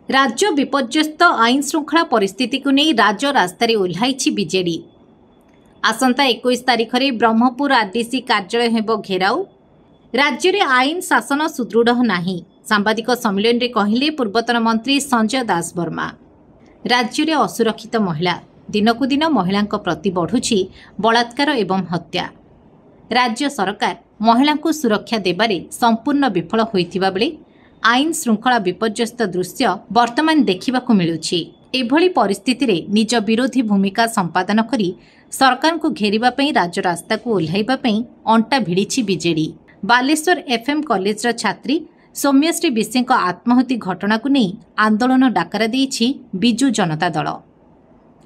राज्य विपर्यस्त आईन श्रृंखला परिस्थिति को नहीं राज्य रास्तार ओह्लाई बीजेडी। आसंता 21 तारिख में ब्रह्मपुर आरडीसी कार्यालय हेब घेराउ। राज्य में आईन शासन सुदृढ़ नहीं, सांबादिक सम्मेलन में कहले पूर्वतन मंत्री संजय दास वर्मा। राज्य में असुरक्षित महिला दिनकू दिन महिला प्रति बढ़ुछि बलात्कार एवं हत्या। राज्य सरकार महिला को सुरक्षा देबारे संपूर्ण विफल होइथिबा बेले आईन श्रृंखला विपर्यस्त दृश्य वर्तमान देखा मिलुछि। एभली परिस्थिति रे निज विरोधी भूमिका संपादन करी सरकार को घेरिबा पई राज्य रास्ता को ओह्लाइबा पई अंटा भिड़ी बीजेडी। बालेश्वर एफएम कॉलेज छात्री सौम्यश्री विशी आत्महत्या घटना को नहीं आंदोलन डाकरा देइछि बिजु जनता दल।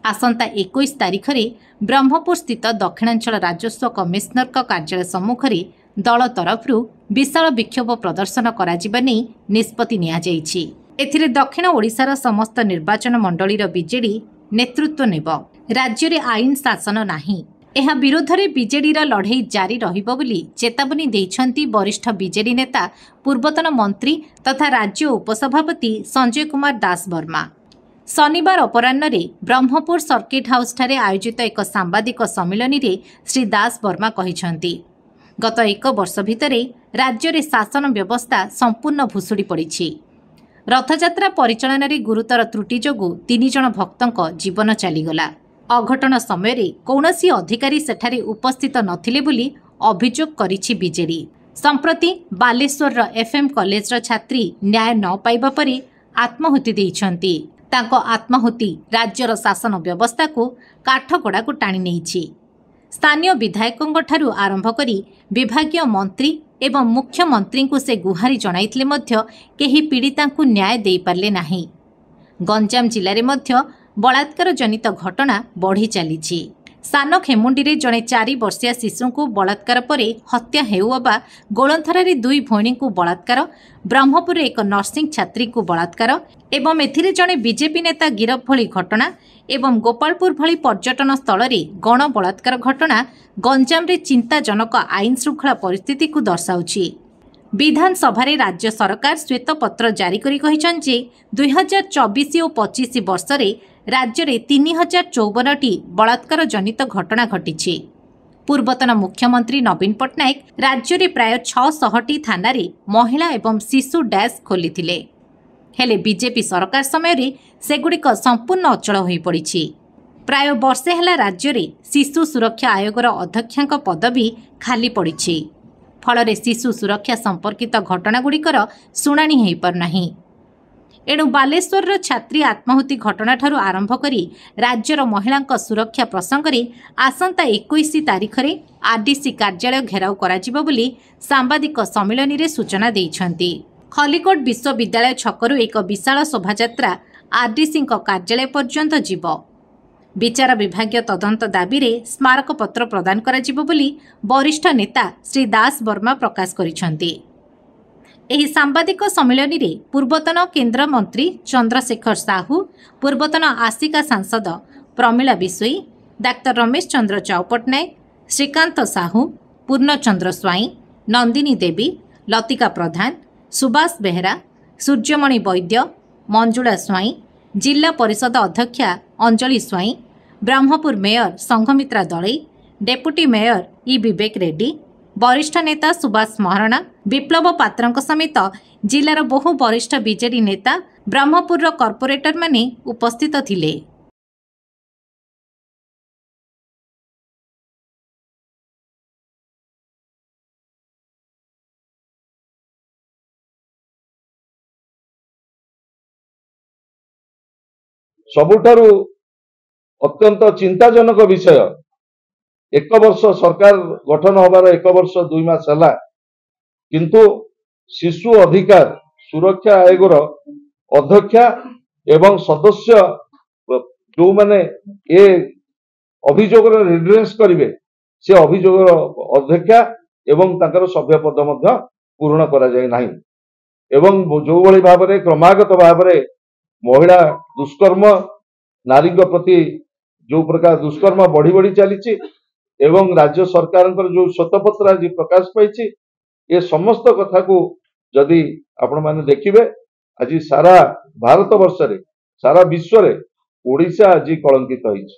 आसंता 21 तारिख में ब्रह्मपुर स्थित दक्षिणांचल राजस्व कमिशनर कार्यालय सम्मुख में दल तरफ विशाल विक्षोभ प्रदर्शन कराजिबा नै निष्पत्ति निया जाइछि। एथिरे दक्षिण ओडिशार समस्त निर्वाचन मंडलीर बीजेडी नेतृत्व नेब। राज्य में आईन शासन नाही, एहा विरोध में बीजेडी लड़ाई जारी रहिबो बोली चेतावनी दैछन्ती वरिष्ठ बीजेडी नेता पूर्वतन मंत्री तथा राज्य उपसभापति संजय कुमार दास वर्मा। शनिवार अपराह्न ब्रह्मपुर सर्किट हाउस ठारे आयोजित एक सांबादिक सम्मेलन में श्री दास वर्मा कहिछन्ती गत एक वर्ष भितर राज्य में शासन व्यवस्था संपूर्ण भुशुड़ी पड़ी। रथयात्रा परिचालन में गुरुतर त्रुटि जोगु 3 जन भक्तों जीवन चलीगला। अघटन समय कौनसी अधिकारी सेठारे उपस्थित नथिले बोली अभियोग करिछि बीजेडी। संप्रति बालेश्वर एफएम कॉलेज छात्री न्याय न पाइबा परे आत्माहुति दैछन्ती। तांको आत्माहुति राज्यर शासन व्यवस्था को काठगड़ा को टाणी नेइछि। स्थानीय विधायकों ठारू आरंभ करी विभागीय मंत्री एवं मुख्यमंत्री को से गुहारी जणाइथिले मध्य केही पीड़िता को न्याय दे पारले नाही। गंजाम जिले में मध्य बलात्कार जनित घटना बढ़ी चली। सान खेमुंडी रे जड़े 4 वर्षीय शिशु को बलात्कार पर हत्या हेउबा, गोलंथरा 2 भौणी को बलात्कार, ब्रह्मपुर एक नर्सिंग छात्री को बलात्कार एवं एथिरे जड़े बीजेपी नेता गिरफ भली घटना एवं गोपालपुर भली पर्यटन स्थल में गण बलात्कार घटना गंजाम रे चिंताजनक आईन श्रृंखला परिस्थिति को दर्शाउछि। विधानसभा राज्य सरकार श्वेतपत्र जारी करी कहिछन जे 2024 और 25 वर्ष रे राज्य में 3054टी बलात्कार जनित घटना घटी। पूर्वतन मुख्यमंत्री नवीन पट्टनायक राज्य में प्राय 600टी थाना रे महिला एवं शिशु डैश खोली हेले बीजेपी सरकार समय सेगुड़िक संपूर्ण अचल हो पड़ी। प्राय वर्षे है राज्य में शिशु सुरक्षा आयोगर अध्यक्षा पदवी खाली पड़ी। फल शिशु सुरक्षा संपर्कित घटनागुड़िकर शुणाणी हो पारना। एणु बालेश्वर छात्री आत्माहुति घटना ठारू आरंभ करी राज्यर महिला सुरक्षा प्रसंग में आसंता 21 तारिख में आरडीसी कार्यालय घेराव कराजिबो बोली सांबादिक सम्मेलन में सूचना दैछन्ती। खलिकोट विश्वविद्यालय छकरू एक विशाल शोभायात्रा आरडीसी कार्यालय पर्यंत जीव। विचार विभागीय तदंत दाबी रे स्मारक पत्र प्रदान कराजिबो बोली वरिष्ठ नेता श्री दास वर्मा प्रकाश करिछन्ती। एही सांबादिक सम्मेलन में पूर्वतन केंद्र मंत्री चंद्रशेखर साहू, पूर्वतन आसिका सांसद प्रमिला बिशोई, डाक्टर रमेश चंद्र चौपटनायक, श्रीकांत साहू, पूर्णचंद्र स्वाई, नंदिनी देवी, लतिका प्रधान, सुभाष बेहरा, सूर्यमणि वैद्य, मंजुला स्वाई, जिला परिषद अध्यक्षा Anjali Swain, Brahmapur mayor Sanghamitra Dalai, deputy mayor E Vivek Reddy, वरिष्ठ नेता सुभाष महारणा, विप्लव पात्र समेत जिलार बहु वरिष्ठ बीजेडी नेता ब्रह्मपुर कॉर्पोरेटर माने उपस्थित थिले। सबुठारु अत्यंत चिंताजनक विषय 1 वर्ष सरकार गठन होबार 1 वर्ष 2 मास है, किंतु शिशु अधिकार सुरक्षा आयोगर अध्यक्षा एवं सदस्य जो माने ए अभियोग रिड्रेस करिवे से अभियोग अध्यक्षा एवं ताकर सभ्य पद मध्य पूर्ण करा जाय नाही। एवं जो भली भाव में क्रमागत भाव में महिला दुष्कर्म नारी प्रति जो प्रकार दुष्कर्म बढ़ी बढ़ी चली एवं राज्य सरकार जो श्वेतपत्र आज प्रकाश पाई ये समस्त कथा को जदि आपण माने देखिबे आज सारा भारत वर्ष सारा विश्व ओडिशा आज कलंकित होइछि।